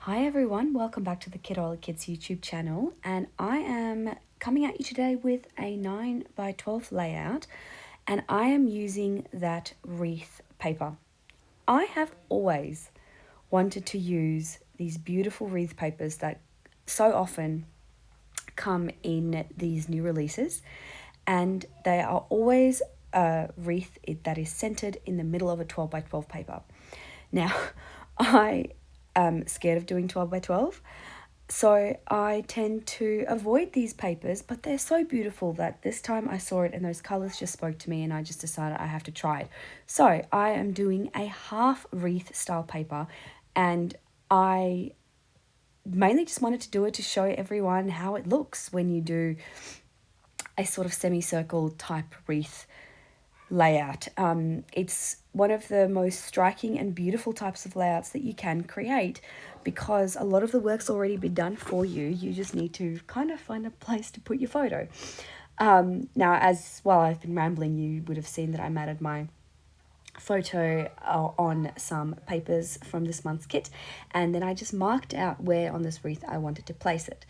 Hi everyone, welcome back to the Kitaholic Kits YouTube channel, and I am coming at you today with a 9x12 layout, and I am using that wreath paper. I have always wanted to use these beautiful wreath papers that so often come in these new releases, and they are always a wreath that is centered in the middle of a 12x12 paper. Now, I am scared of doing 12x12, so I tend to avoid these papers, but they're so beautiful that this time I saw it and those colors just spoke to me and I just decided I have to try it. So I am doing a half wreath style paper, and I mainly just wanted to do it to show everyone how it looks when you do a sort of semicircle type wreath layout. It's one of the most striking and beautiful types of layouts that you can create because a lot of the work's already been done for you. You just need to kind of find a place to put your photo. Now, as well, I've been rambling, you would have seen that I matted my photo on some papers from this month's kit, and then I just marked out where on this wreath I wanted to place it.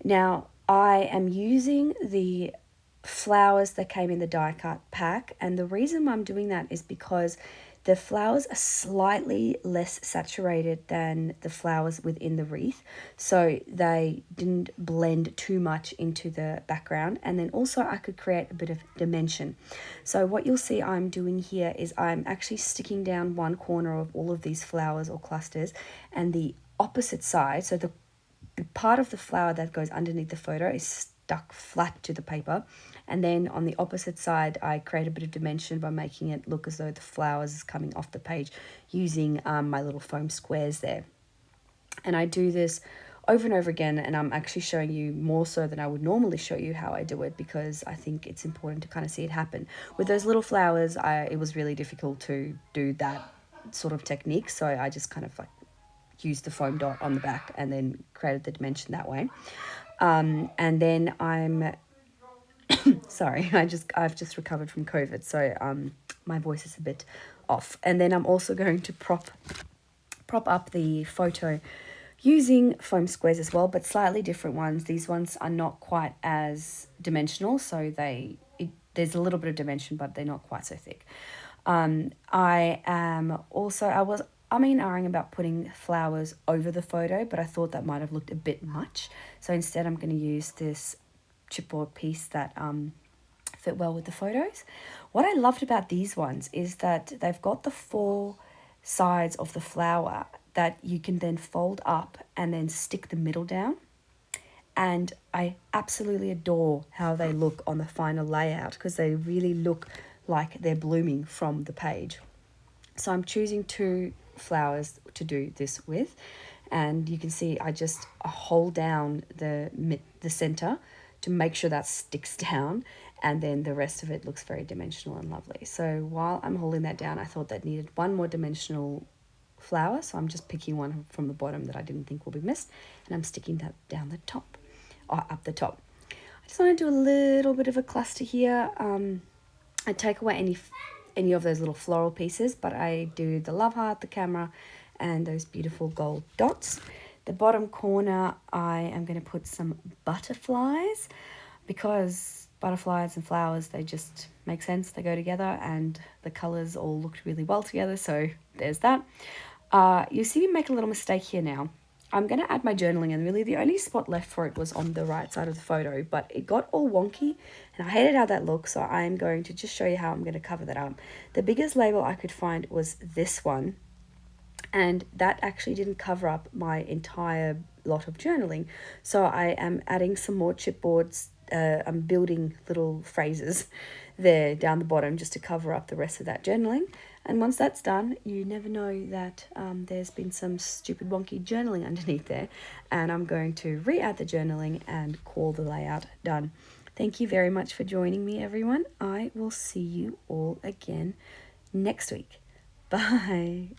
Now, I am using the flowers that came in the die cut pack, and the reason why I'm doing that is because the flowers are slightly less saturated than the flowers within the wreath, so they didn't blend too much into the background, and then also I could create a bit of dimension. So what you'll see I'm doing here is I'm actually sticking down one corner of all of these flowers or clusters, and the opposite side, so the part of the flower that goes underneath the photo is stuck flat to the paper, and then on the opposite side I create a bit of dimension by making it look as though the flowers is coming off the page using my little foam squares there. And I do this over and over again, and I'm actually showing you more so than I would normally show you how I do it because I think it's important to kind of see it happen. With those little flowers, it was really difficult to do that sort of technique, so I just kind of like used the foam dot on the back and then created the dimension that way. And then I'm sorry, I've just recovered from COVID, so my voice is a bit off. And then I'm also going to prop up the photo using foam squares as well, but slightly different ones. These ones are not quite as dimensional, so there's a little bit of dimension, but they're not quite so thick. I was ahhing about putting flowers over the photo, but I thought that might have looked a bit much. So instead I'm going to use this chipboard piece that fit well with the photos. What I loved about these ones is that they've got the four sides of the flower that you can then fold up and then stick the middle down. And I absolutely adore how they look on the final layout because they really look like they're blooming from the page. So I'm choosing two flowers to do this with, and you can see I just hold down the center to make sure that sticks down, and then the rest of it looks very dimensional and lovely. So while I'm holding that down, I thought that needed one more dimensional flower, so I'm just picking one from the bottom that I didn't think will be missed, and I'm sticking that down the top, or up the top. I just want to do a little bit of a cluster here. I take away any of those little floral pieces, but I do the love heart, the camera, and those beautiful gold dots. The bottom corner, I am going to put some butterflies because butterflies and flowers, they just make sense. They go together and the colors all looked really well together. So there's that. You see me make a little mistake here now. I'm going to add my journaling, and really the only spot left for it was on the right side of the photo, but it got all wonky and I hated how that looked, so I'm going to just show you how I'm going to cover that up. The biggest label I could find was this one, and that actually didn't cover up my entire lot of journaling, so I am adding some more chipboards. I'm building little phrases there down the bottom just to cover up the rest of that journaling. And once that's done, you never know that there's been some stupid wonky journaling underneath there. And I'm going to re-add the journaling and call the layout done. Thank you very much for joining me, everyone. I will see you all again next week. Bye.